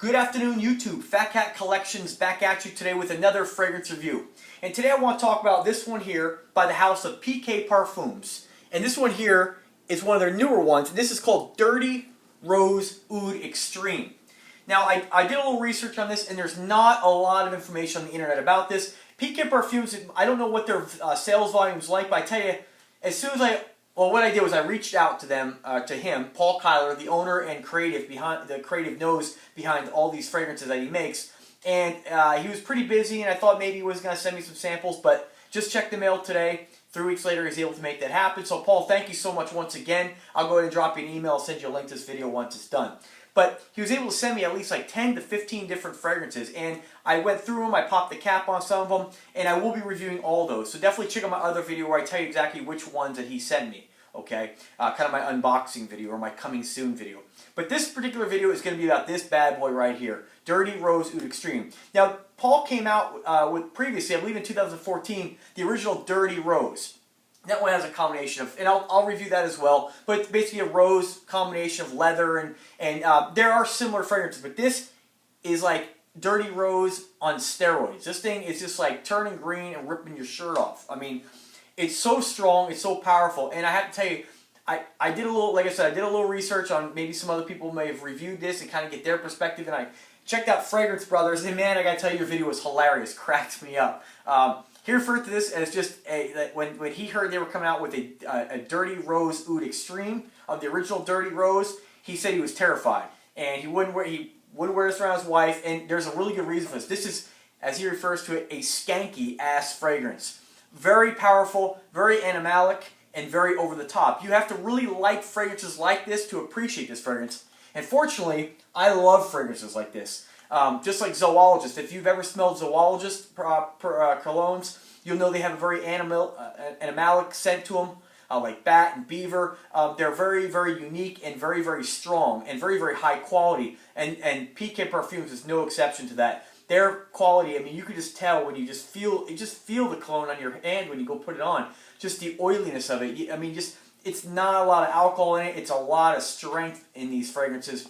Good afternoon, YouTube. Fat Cat Collections back at you today with another fragrance review. And today I want to talk about this one here by the house of PK Perfumes. And this one here is one of their newer ones. And this is called Dirty Rose Oud Extreme. Now, I did a little research on this, and there's not a lot of information on the internet about this. PK Perfumes, I don't know what their sales volume is like, but I tell you, as soon as what I did was I reached out to them, to him, Paul Kyler, the owner and creative nose behind all these fragrances that he makes. And he was pretty busy, and I thought maybe he was going to send me some samples, but just checked the mail today. 3 weeks later, he's able to make that happen. So, Paul, thank you so much once again. I'll go ahead and drop you an email. I'll send you a link to this video once it's done. But he was able to send me at least like 10 to 15 different fragrances, and I went through them, I popped the cap on some of them, and I will be reviewing all those. So definitely check out my other video where I tell you exactly which ones that he sent me, okay? Kind of my unboxing video or my coming soon video. But this particular video is going to be about this bad boy right here, Dirty Rose Oud Extreme. Now, Paul came out with previously, I believe in 2014, the original Dirty Rose. That one has a combination of, and I'll review that as well, but it's basically a rose combination of leather, and there are similar fragrances, but this is like Dirty Rose on steroids. This thing is just like turning green and ripping your shirt off. I mean, it's so strong, it's so powerful, and I have to tell you, I did a little, like I said, I did a little research on maybe some other people may have reviewed this and kind of get their perspective, and I checked out Fragrance Brothers, and man, I gotta tell you, your video was hilarious, cracked me up. He referred to this as just when he heard they were coming out with a Dirty Rose Oud Extreme of the original Dirty Rose, he said he was terrified, and he wouldn't wear this around his wife, and there's a really good reason for this. This is, as he refers to it, a skanky ass fragrance. Very powerful, very animalic, and very over the top. You have to really like fragrances like this to appreciate this fragrance. And fortunately, I love fragrances like this. Just like Zoologist, if you've ever smelled Zoologist colognes, you'll know they have a very animalic scent to them, like bat and beaver. They're very, very unique and very, very strong and very, very high quality. And PK Perfumes is no exception to that. Their quality, I mean, you could just tell when you just feel the cologne on your hand when you go put it on. Just the oiliness of it. I mean, it's not a lot of alcohol in it. It's a lot of strength in these fragrances.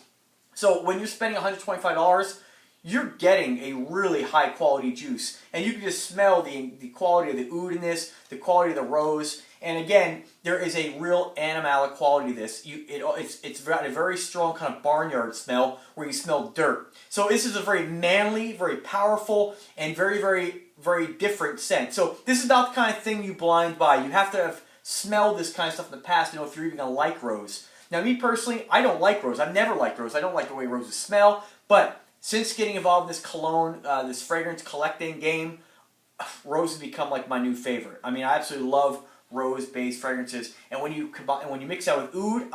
So when you're spending $125, you're getting a really high quality juice, and you can just smell the quality of the oud in this, the quality of the rose, and again, there is a real animalic quality to this. It's got a very strong kind of barnyard smell where you smell dirt. So this is a very manly, very powerful, and very, very, very different scent. So this is not the kind of thing you blind buy. You have to have smelled this kind of stuff in the past to know if you're even going to like rose. Now, me personally, I don't like rose. I've never liked rose. I don't like the way roses smell, but since getting involved in this cologne, this fragrance collecting game, rose has become like my new favorite. I mean, I absolutely love rose-based fragrances, and when you mix that with oud,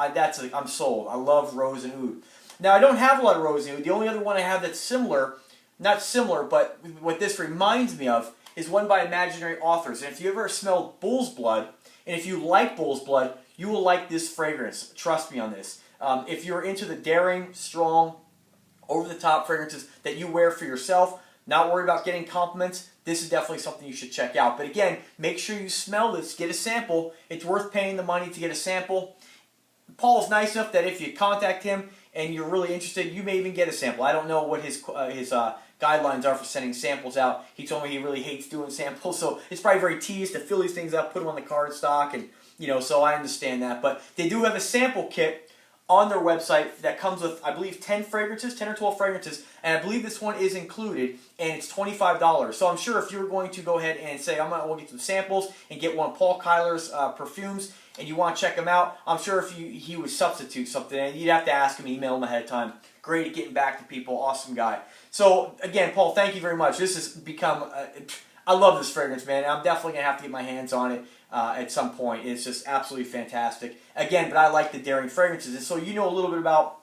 I'm sold. I love rose and oud. Now, I don't have a lot of rose and oud. The only other one I have that's similar, not similar, but what this reminds me of is one by Imaginary Authors. And if you ever smelled bull's blood, and if you like bull's blood, you will like this fragrance. Trust me on this. If you're into the daring, strong, over-the-top fragrances that you wear for yourself, not worried about getting compliments, this is definitely something you should check out. But again, make sure you smell this, get a sample. It's worth paying the money to get a sample. Paul's nice enough that if you contact him and you're really interested, you may even get a sample. I don't know what his guidelines are for sending samples out. He told me he really hates doing samples, so it's probably very tedious to fill these things up, put them on the card stock, and so I understand that. But they do have a sample kit on their website that comes with, I believe, 10 fragrances, 10 or 12 fragrances, and I believe this one is included, and it's $25. So I'm sure if you were going to go ahead and say, I'm going to get some samples and get one of Paul Kyler's perfumes, and you want to check them out, I'm sure if he would substitute something, and you'd have to ask him, email him ahead of time. Great at getting back to people, awesome guy. So again, Paul, thank you very much. This has become, I love this fragrance, man. I'm definitely going to have to get my hands on it at some point. It's just absolutely fantastic. Again, but I like the daring fragrances. And so you know a little bit about,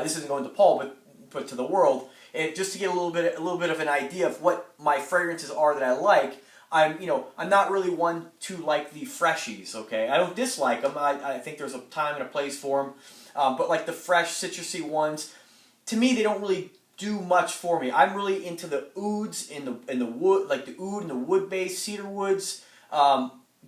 this isn't going to Paul, but to the world, just to get a little bit of an idea of what my fragrances are that I like. I'm not really one to like the freshies, okay? I don't dislike them. I think there's a time and a place for them. But like the fresh, citrusy ones, to me, they don't really do much for me. I'm really into the ouds in the wood, like the oud and the wood-based cedar woods.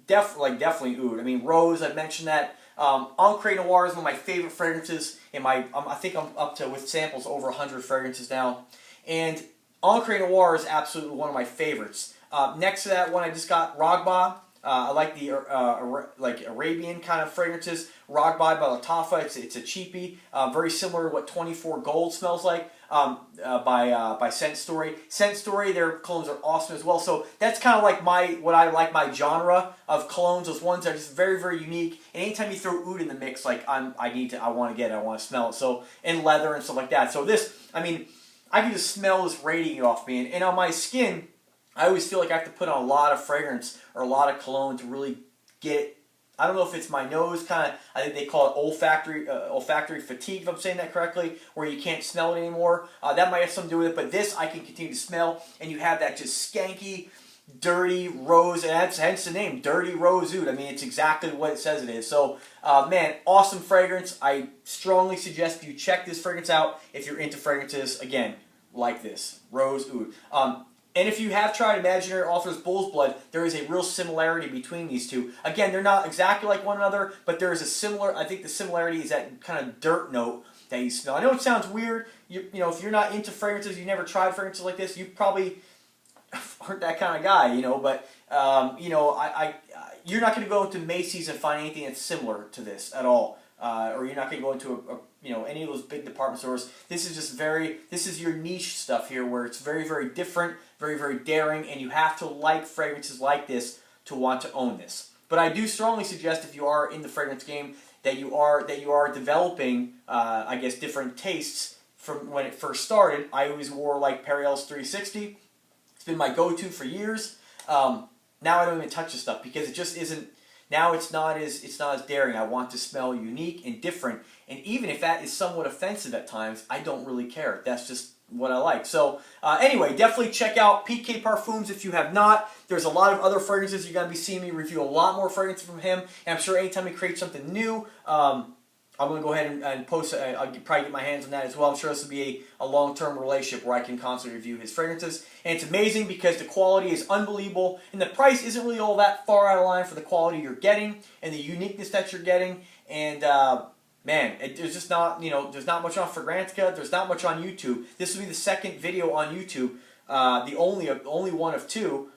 Definitely oud. I mean, rose, I mentioned that. Encre Noir is one of my favorite fragrances. I think I'm up to, with samples, over 100 fragrances now. And Encre Noir is absolutely one of my favorites. Next to that one, I just got Ragba. I like the like Arabian kind of fragrances. Ragba by Lattafa. It's a cheapie, very similar to what 24 Gold smells like. By Scent Story. Scent Story, their colognes are awesome as well. So that's kind of like what I like my genre of colognes. Those ones that are just very, very unique. And anytime you throw oud in the mix, like I want to get it, I want to smell it. So, and leather and stuff like that. So this, I mean, I can just smell this radiating off me. And on my skin, I always feel like I have to put on a lot of fragrance or a lot of cologne to really get it. I don't know if it's my nose, kind of, I think they call it olfactory fatigue, if I'm saying that correctly, where you can't smell it anymore. That might have something to do with it, but this I can continue to smell, and you have that just skanky, dirty rose, and that's hence the name, Dirty Rose Oud. I mean, it's exactly what it says it is. So, man, awesome fragrance. I strongly suggest you check this fragrance out if you're into fragrances, again, like this, Rose Oud. And if you have tried Imaginary Author's Bull's Blood, there is a real similarity between these two. Again, they're not exactly like one another, but there is a similar, I think the similarity is that kind of dirt note that you smell. I know it sounds weird. You know, if you're not into fragrances, you never tried fragrances like this, you probably aren't that kind of guy, you know, but, you know, you're not going to go into Macy's and find anything that's similar to this at all. Or you're not going to go into you know, any of those big department stores. This is just this is your niche stuff here where it's very, very different, very, very daring, and you have to like fragrances like this to want to own this. But I do strongly suggest, if you are in the fragrance game, that you are developing, I guess, different tastes from when it first started. I always wore like Perriel's 360. It's been my go-to for years. Now I don't even touch this stuff because it just isn't. Now it's not as daring. I want to smell unique and different, and even if that is somewhat offensive at times, I don't really care. That's just what I like. So anyway, definitely check out PK Perfumes if you have not. There's a lot of other fragrances. You're going to be seeing me review a lot more fragrances from him, and I'm sure anytime he creates something new, I'm going to go ahead and post. I'll probably get my hands on that as well. I'm sure this will be a long-term relationship where I can constantly review his fragrances. And it's amazing because the quality is unbelievable, and the price isn't really all that far out of line for the quality you're getting and the uniqueness that you're getting. And man, there's just not, you know, there's not much on Fragrantica. There's not much on YouTube. This will be the second video on YouTube, the only one of two.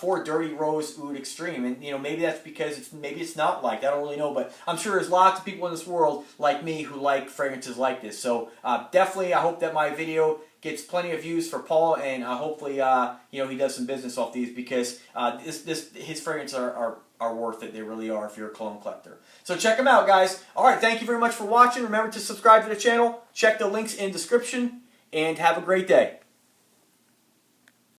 For Dirty Rose Oud Extreme, and you know, maybe that's because maybe it's not liked. I don't really know, but I'm sure there's lots of people in this world like me who like fragrances like this. So definitely, I hope that my video gets plenty of views for Paul, and hopefully, you know, he does some business off these because his fragrances are worth it. They really are if you're a cologne collector. So check them out, guys. All right, thank you very much for watching. Remember to subscribe to the channel. Check the links in the description, and have a great day.